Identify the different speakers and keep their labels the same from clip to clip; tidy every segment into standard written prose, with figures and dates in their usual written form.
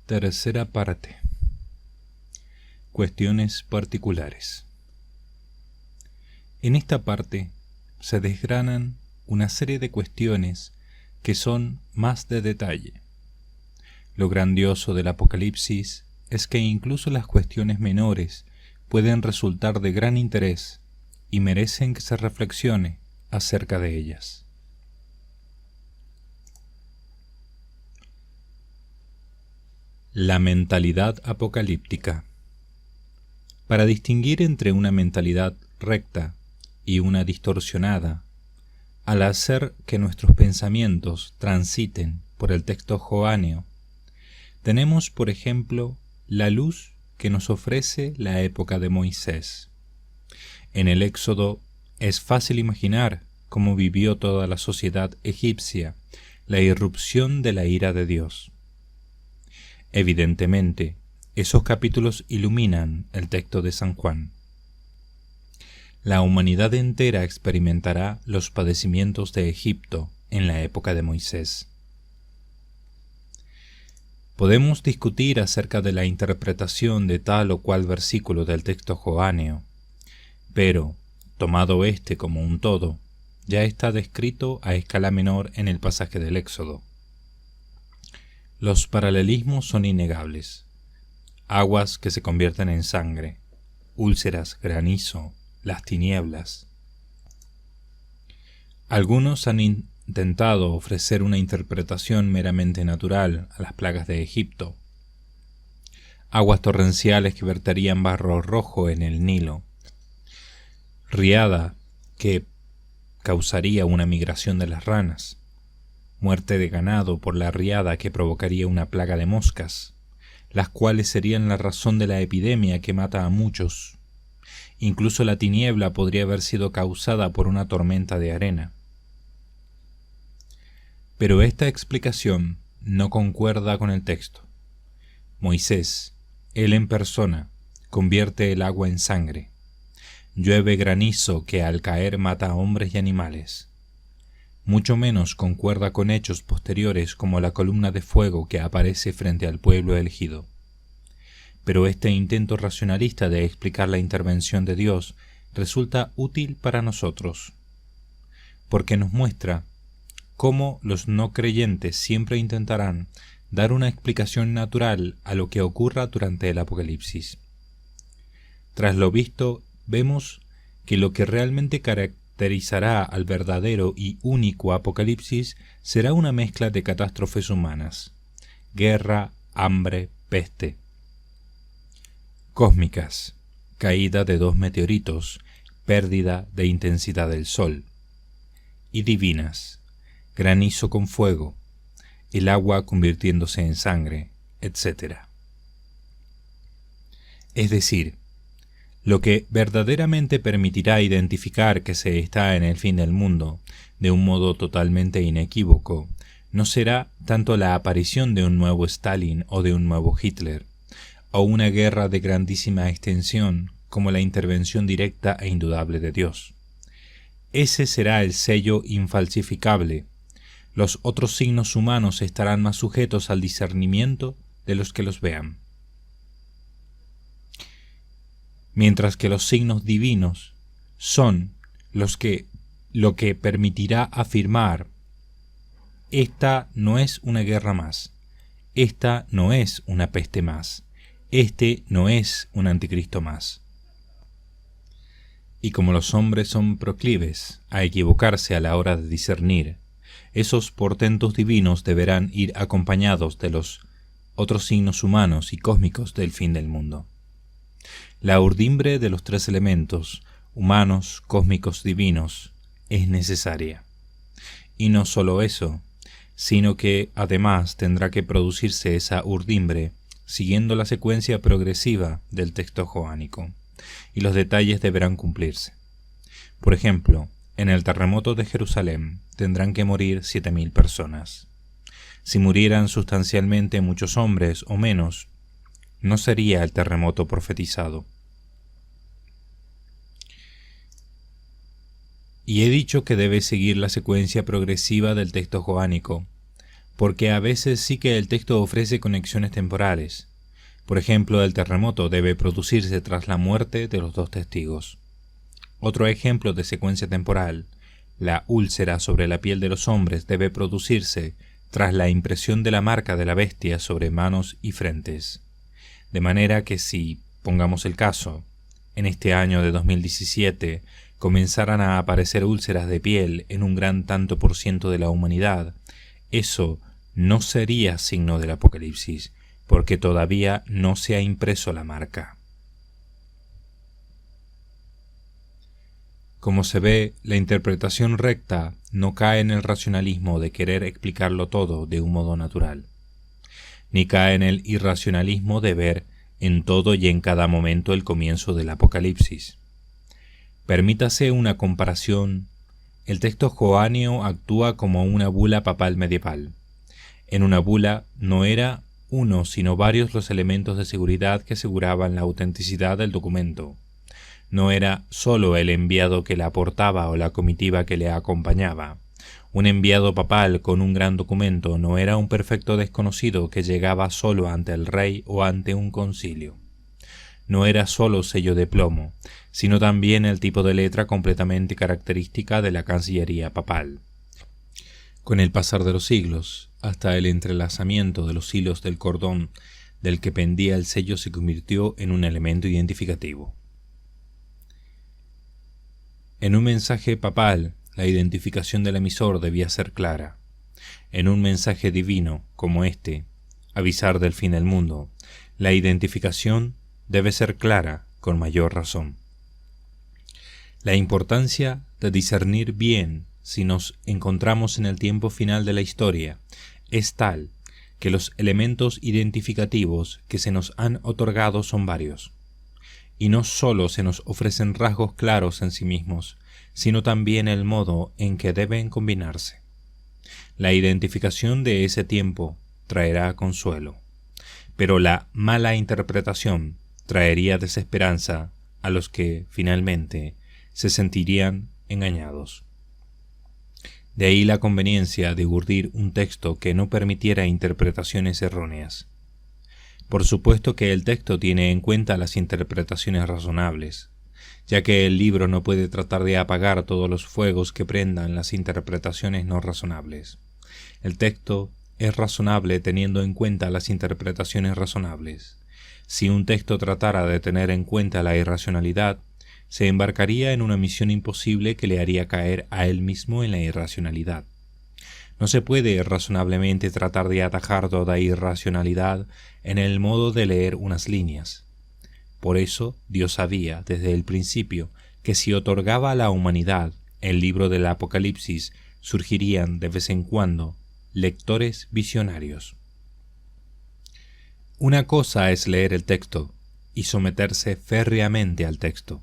Speaker 1: Tercera parte. Cuestiones particulares. En esta parte se desgranan una serie de cuestiones que son más de detalle. Lo grandioso del Apocalipsis es que incluso las cuestiones menores pueden resultar de gran interés y merecen que se reflexione acerca de ellas. La mentalidad apocalíptica. Para distinguir entre una mentalidad recta y una distorsionada, al hacer que nuestros pensamientos transiten por el texto joáneo, tenemos, por ejemplo, la luz que nos ofrece la época de Moisés. En el Éxodo es fácil imaginar cómo vivió toda la sociedad egipcia la irrupción de la ira de Dios. Evidentemente, esos capítulos iluminan el texto de San Juan. La humanidad entera experimentará los padecimientos de Egipto en la época de Moisés. Podemos discutir acerca de la interpretación de tal o cual versículo del texto joáneo, pero, tomado este como un todo, ya está descrito a escala menor en el pasaje del Éxodo. Los paralelismos son innegables. Aguas que se convierten en sangre, úlceras, granizo, las tinieblas. Algunos han intentado ofrecer una interpretación meramente natural a las plagas de Egipto. Aguas torrenciales que verterían barro rojo en el Nilo. Riada que causaría una migración de las ranas. Muerte de ganado por la riada que provocaría una plaga de moscas, las cuales serían la razón de la epidemia que mata a muchos. Incluso la tiniebla podría haber sido causada por una tormenta de arena. Pero esta explicación no concuerda con el texto. Moisés, él en persona, convierte el agua en sangre. Llueve granizo que al caer mata a hombres y animales. Mucho menos concuerda con hechos posteriores como la columna de fuego que aparece frente al pueblo elegido. Pero este intento racionalista de explicar la intervención de Dios resulta útil para nosotros, porque nos muestra cómo los no creyentes siempre intentarán dar una explicación natural a lo que ocurra durante el Apocalipsis. Tras lo visto, vemos que lo que realmente caracterizará al verdadero y único Apocalipsis será una mezcla de catástrofes humanas: guerra, hambre, peste. Cósmicas: caída de 2 meteoritos, pérdida de intensidad del sol. Y divinas: granizo con fuego, el agua convirtiéndose en sangre, etc. Es decir, lo que verdaderamente permitirá identificar que se está en el fin del mundo de un modo totalmente inequívoco no será tanto la aparición de un nuevo Stalin o de un nuevo Hitler, o una guerra de grandísima extensión como la intervención directa e indudable de Dios. Ese será el sello infalsificable. Los otros signos humanos estarán más sujetos al discernimiento de los que los vean. Mientras que los signos divinos son lo que permitirá afirmar: esta no es una guerra más, esta no es una peste más, este no es un anticristo más. Y como los hombres son proclives a equivocarse a la hora de discernir, esos portentos divinos deberán ir acompañados de los otros signos humanos y cósmicos del fin del mundo. La urdimbre de los 3 elementos, humanos, cósmicos, divinos, es necesaria. Y no solo eso, sino que además tendrá que producirse esa urdimbre siguiendo la secuencia progresiva del texto joánico, y los detalles deberán cumplirse. Por ejemplo, en el terremoto de Jerusalén tendrán que morir 7.000 personas. Si murieran sustancialmente muchos hombres o menos, no sería el terremoto profetizado. Y he dicho que debe seguir la secuencia progresiva del texto joánico, porque a veces sí que el texto ofrece conexiones temporales. Por ejemplo, el terremoto debe producirse tras la muerte de los dos testigos. Otro ejemplo de secuencia temporal: la úlcera sobre la piel de los hombres debe producirse tras la impresión de la marca de la bestia sobre manos y frentes. De manera que si, pongamos el caso, en este año de 2017 comenzaran a aparecer úlceras de piel en un gran tanto por ciento de la humanidad, eso no sería signo del Apocalipsis, porque todavía no se ha impreso la marca. Como se ve, la interpretación recta no cae en el racionalismo de querer explicarlo todo de un modo natural, ni cae en el irracionalismo de ver en todo y en cada momento el comienzo del Apocalipsis. Permítase una comparación. El texto joáneo actúa como una bula papal medieval. En una bula no era uno sino varios los elementos de seguridad que aseguraban la autenticidad del documento. No era sólo el enviado que la aportaba o la comitiva que le acompañaba. Un enviado papal con un gran documento no era un perfecto desconocido que llegaba solo ante el rey o ante un concilio. No era solo sello de plomo, sino también el tipo de letra completamente característica de la Cancillería papal. Con el pasar de los siglos, hasta el entrelazamiento de los hilos del cordón del que pendía el sello se convirtió en un elemento identificativo. En un mensaje papal, la identificación del emisor debía ser clara. En un mensaje divino, como este, avisar del fin del mundo, la identificación debe ser clara con mayor razón. La importancia de discernir bien si nos encontramos en el tiempo final de la historia es tal que los elementos identificativos que se nos han otorgado son varios, y no sólo se nos ofrecen rasgos claros en sí mismos, sino también el modo en que deben combinarse. La identificación de ese tiempo traerá consuelo, pero la mala interpretación traería desesperanza a los que, finalmente, se sentirían engañados. De ahí la conveniencia de urdir un texto que no permitiera interpretaciones erróneas. Por supuesto que el texto tiene en cuenta las interpretaciones razonables, ya que el libro no puede tratar de apagar todos los fuegos que prendan las interpretaciones no razonables. El texto es razonable teniendo en cuenta las interpretaciones razonables. Si un texto tratara de tener en cuenta la irracionalidad, se embarcaría en una misión imposible que le haría caer a él mismo en la irracionalidad. No se puede razonablemente tratar de atajar toda irracionalidad en el modo de leer unas líneas. Por eso Dios sabía desde el principio que si otorgaba a la humanidad el libro del Apocalipsis, surgirían de vez en cuando lectores visionarios. Una cosa es leer el texto y someterse férreamente al texto,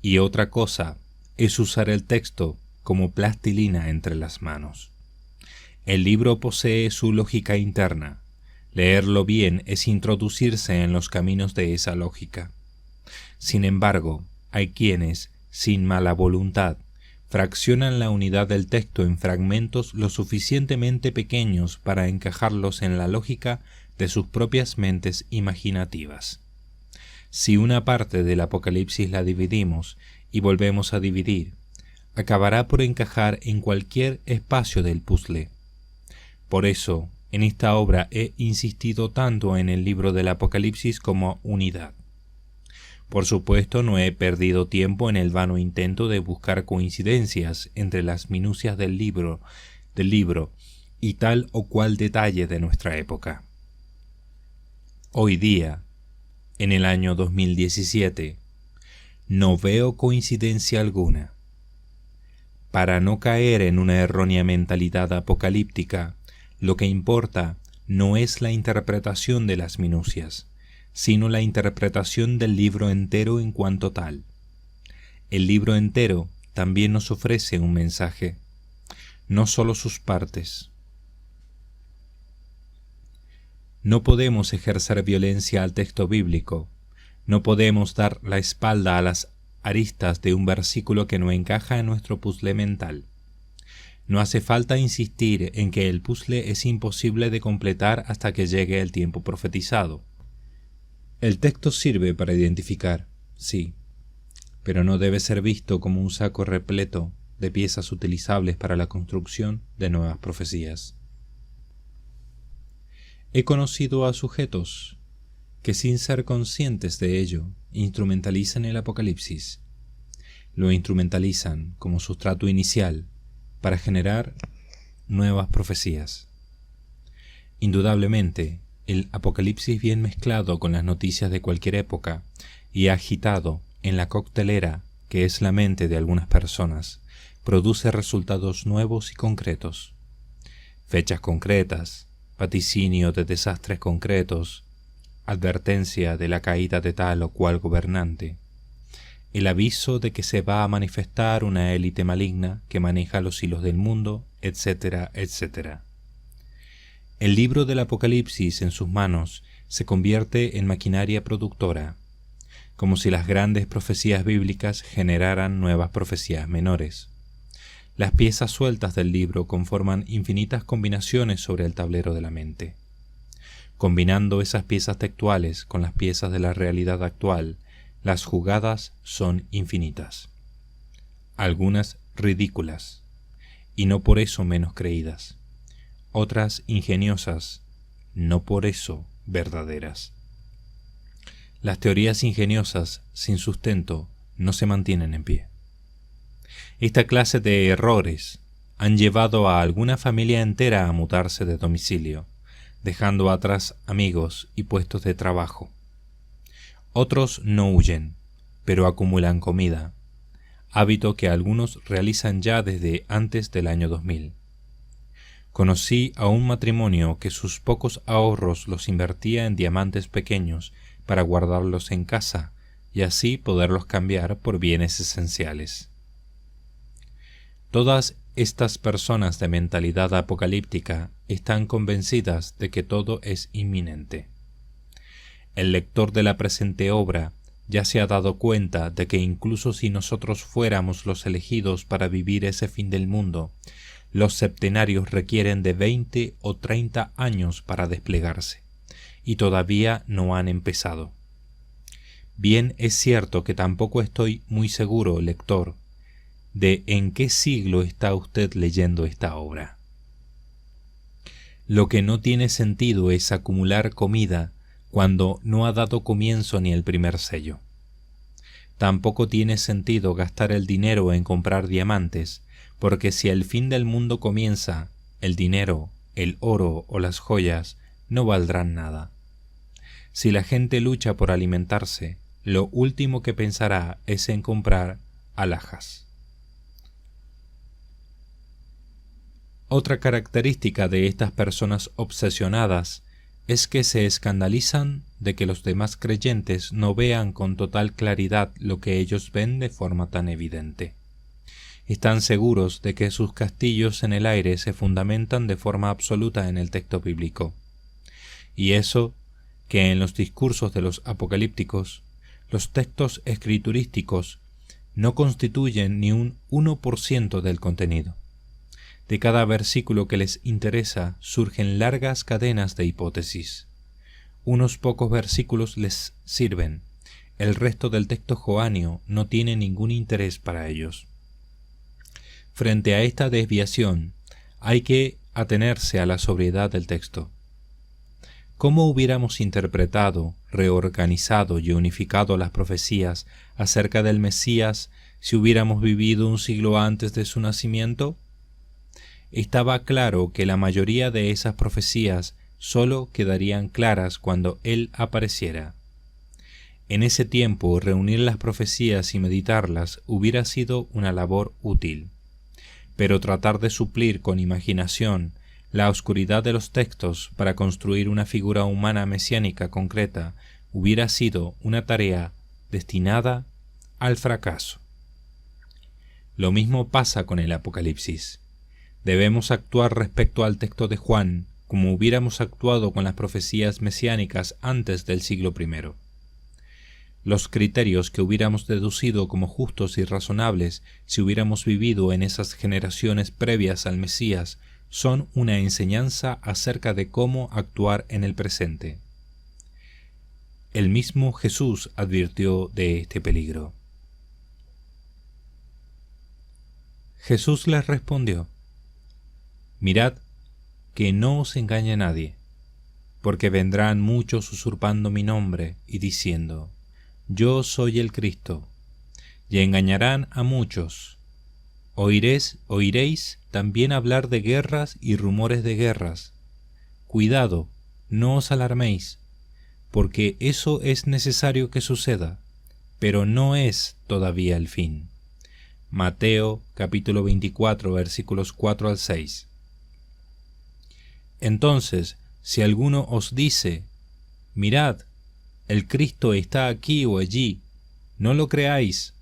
Speaker 1: y otra cosa es usar el texto como plastilina entre las manos. El libro posee su lógica interna. Leerlo bien es introducirse en los caminos de esa lógica. Sin embargo, hay quienes, sin mala voluntad, fraccionan la unidad del texto en fragmentos lo suficientemente pequeños para encajarlos en la lógica de sus propias mentes imaginativas. Si una parte del Apocalipsis la dividimos y volvemos a dividir, acabará por encajar en cualquier espacio del puzzle. Por eso, en esta obra he insistido tanto en el libro del Apocalipsis como unidad. Por supuesto, no he perdido tiempo en el vano intento de buscar coincidencias entre las minucias del libro y tal o cual detalle de nuestra época. Hoy día, en el año 2017, no veo coincidencia alguna. Para no caer en una errónea mentalidad apocalíptica, lo que importa no es la interpretación de las minucias, sino la interpretación del libro entero en cuanto tal. El libro entero también nos ofrece un mensaje, no solo sus partes. No podemos ejercer violencia al texto bíblico, no podemos dar la espalda a las aristas de un versículo que no encaja en nuestro puzzle mental. No hace falta insistir en que el puzzle es imposible de completar hasta que llegue el tiempo profetizado. El texto sirve para identificar, sí, pero no debe ser visto como un saco repleto de piezas utilizables para la construcción de nuevas profecías. He conocido a sujetos que, sin ser conscientes de ello, instrumentalizan el Apocalipsis. Lo instrumentalizan como sustrato inicial para generar nuevas profecías. Indudablemente, el Apocalipsis bien mezclado con las noticias de cualquier época y agitado en la coctelera que es la mente de algunas personas, produce resultados nuevos y concretos. Fechas concretas, vaticinio de desastres concretos, advertencia de la caída de tal o cual gobernante, el aviso de que se va a manifestar una élite maligna que maneja los hilos del mundo, etcétera, etcétera. El libro del Apocalipsis en sus manos se convierte en maquinaria productora, como si las grandes profecías bíblicas generaran nuevas profecías menores. Las piezas sueltas del libro conforman infinitas combinaciones sobre el tablero de la mente. Combinando esas piezas textuales con las piezas de la realidad actual, las jugadas son infinitas. Algunas ridículas, y no por eso menos creídas. Otras ingeniosas, no por eso verdaderas. Las teorías ingeniosas sin sustento no se mantienen en pie. Esta clase de errores han llevado a alguna familia entera a mudarse de domicilio, dejando atrás amigos y puestos de trabajo. Otros no huyen, pero acumulan comida, hábito que algunos realizan ya desde antes del año 2000. Conocí a un matrimonio que sus pocos ahorros los invertía en diamantes pequeños para guardarlos en casa y así poderlos cambiar por bienes esenciales. Todas estas personas de mentalidad apocalíptica están convencidas de que todo es inminente. El lector de la presente obra ya se ha dado cuenta de que incluso si nosotros fuéramos los elegidos para vivir ese fin del mundo, los septenarios requieren de 20 o 30 años para desplegarse, y todavía no han empezado. Bien es cierto que tampoco estoy muy seguro, lector, de en qué siglo está usted leyendo esta obra. Lo que no tiene sentido es acumular comida cuando no ha dado comienzo ni el primer sello. Tampoco tiene sentido gastar el dinero en comprar diamantes, porque si el fin del mundo comienza, el dinero, el oro o las joyas no valdrán nada. Si la gente lucha por alimentarse, lo último que pensará es en comprar alhajas. Otra característica de estas personas obsesionadas es que se escandalizan de que los demás creyentes no vean con total claridad lo que ellos ven de forma tan evidente. Están seguros de que sus castillos en el aire se fundamentan de forma absoluta en el texto bíblico. Y eso, que en los discursos de los apocalípticos, los textos escriturísticos no constituyen ni un 1% del contenido. De cada versículo que les interesa surgen largas cadenas de hipótesis. Unos pocos versículos les sirven, el resto del texto joáneo no tiene ningún interés para ellos. Frente a esta desviación, hay que atenerse a la sobriedad del texto. ¿Cómo hubiéramos interpretado, reorganizado y unificado las profecías acerca del Mesías si hubiéramos vivido un siglo antes de su nacimiento? Estaba claro que la mayoría de esas profecías sólo quedarían claras cuando Él apareciera. En ese tiempo, reunir las profecías y meditarlas hubiera sido una labor útil, pero tratar de suplir con imaginación la oscuridad de los textos para construir una figura humana mesiánica concreta hubiera sido una tarea destinada al fracaso. Lo mismo pasa con el Apocalipsis. Debemos actuar respecto al texto de Juan como hubiéramos actuado con las profecías mesiánicas antes del siglo I. Los criterios que hubiéramos deducido como justos y razonables si hubiéramos vivido en esas generaciones previas al Mesías son una enseñanza acerca de cómo actuar en el presente. El mismo Jesús advirtió de este peligro. Jesús les respondió: Mirad que no os engañe nadie, porque vendrán muchos usurpando mi nombre y diciendo: Yo soy el Cristo, y engañarán a muchos. Oiréis también hablar de guerras y rumores de guerras. Cuidado, no os alarméis, porque eso es necesario que suceda, pero no es todavía el fin. Mateo capítulo 24 versículos 4 al 6. Entonces, si alguno os dice: Mirad, el Cristo está aquí o allí, no lo creáis,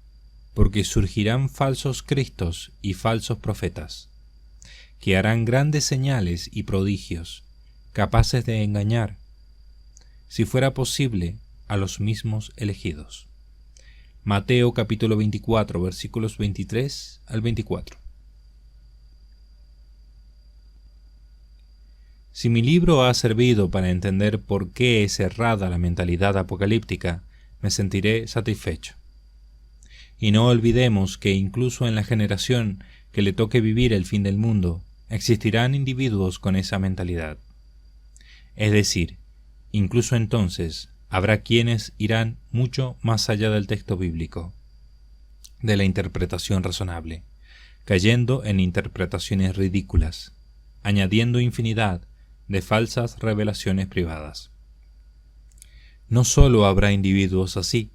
Speaker 1: porque surgirán falsos cristos y falsos profetas, que harán grandes señales y prodigios, capaces de engañar, si fuera posible, a los mismos elegidos. Mateo capítulo 24 versículos 23 al 24. Si mi libro ha servido para entender por qué es errada la mentalidad apocalíptica, me sentiré satisfecho. Y no olvidemos que incluso en la generación que le toque vivir el fin del mundo, existirán individuos con esa mentalidad. Es decir, incluso entonces habrá quienes irán mucho más allá del texto bíblico, de la interpretación razonable, cayendo en interpretaciones ridículas, añadiendo infinidad de falsas revelaciones privadas. No solo habrá individuos así,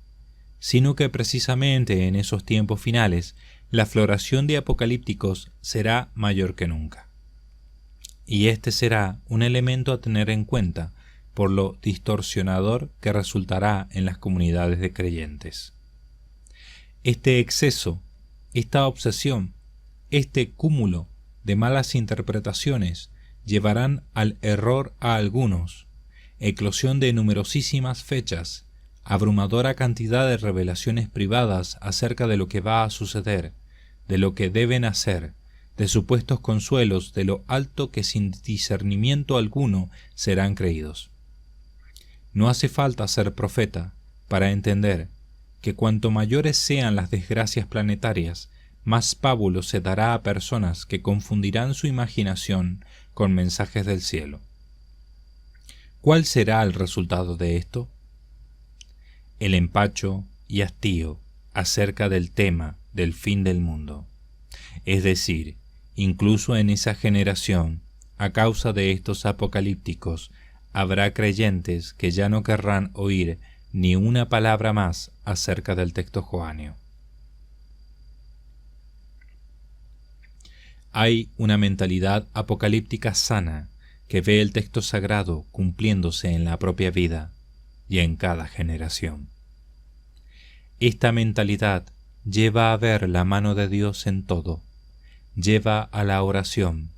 Speaker 1: sino que precisamente en esos tiempos finales la floración de apocalípticos será mayor que nunca. Y este será un elemento a tener en cuenta por lo distorsionador que resultará en las comunidades de creyentes. Este exceso, esta obsesión, este cúmulo de malas interpretaciones llevarán al error a algunos, eclosión de numerosísimas fechas, abrumadora cantidad de revelaciones privadas acerca de lo que va a suceder, de lo que deben hacer, de supuestos consuelos de lo alto que sin discernimiento alguno serán creídos. No hace falta ser profeta para entender que cuanto mayores sean las desgracias planetarias, más pábulo se dará a personas que confundirán su imaginación con mensajes del cielo. ¿Cuál será el resultado de esto? El empacho y hastío acerca del tema del fin del mundo. Es decir, incluso en esa generación, a causa de estos apocalípticos, habrá creyentes que ya no querrán oír ni una palabra más acerca del texto joáneo. Hay una mentalidad apocalíptica sana que ve el texto sagrado cumpliéndose en la propia vida y en cada generación. Esta mentalidad lleva a ver la mano de Dios en todo, lleva a la oración,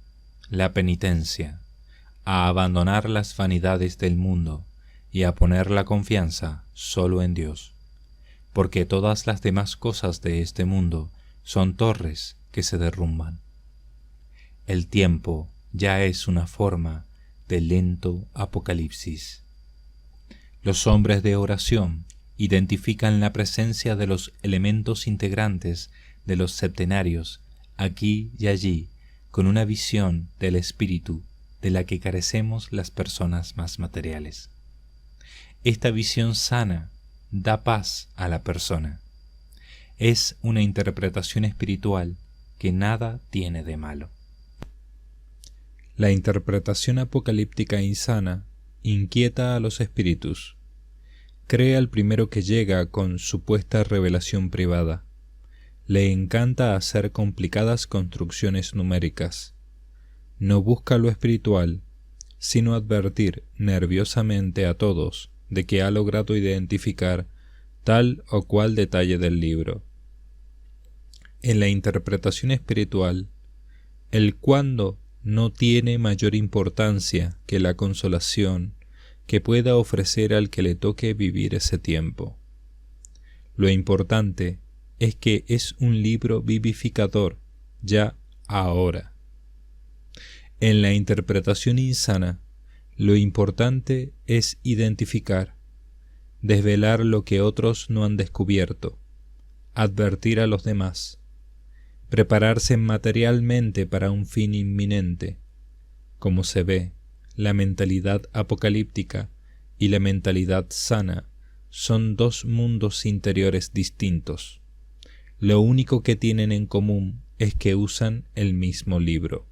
Speaker 1: la penitencia, a abandonar las vanidades del mundo y a poner la confianza solo en Dios, porque todas las demás cosas de este mundo son torres que se derrumban. El tiempo ya es una forma de lento apocalipsis. Los hombres de oración identifican la presencia de los elementos integrantes de los septenarios aquí y allí con una visión del espíritu de la que carecemos las personas más materiales. Esta visión sana da paz a la persona. Es una interpretación espiritual que nada tiene de malo. La interpretación apocalíptica insana inquieta a los espíritus. Cree al primero que llega con supuesta revelación privada. Le encanta hacer complicadas construcciones numéricas. No busca lo espiritual, sino advertir nerviosamente a todos de que ha logrado identificar tal o cual detalle del libro. En la interpretación espiritual, el cuándo no tiene mayor importancia que la consolación que pueda ofrecer al que le toque vivir ese tiempo. Lo importante es que es un libro vivificador, ya ahora. En la interpretación insana, lo importante es identificar, desvelar lo que otros no han descubierto, advertir a los demás, prepararse materialmente para un fin inminente. Como se ve, la mentalidad apocalíptica y la mentalidad sana son dos mundos interiores distintos. Lo único que tienen en común es que usan el mismo libro.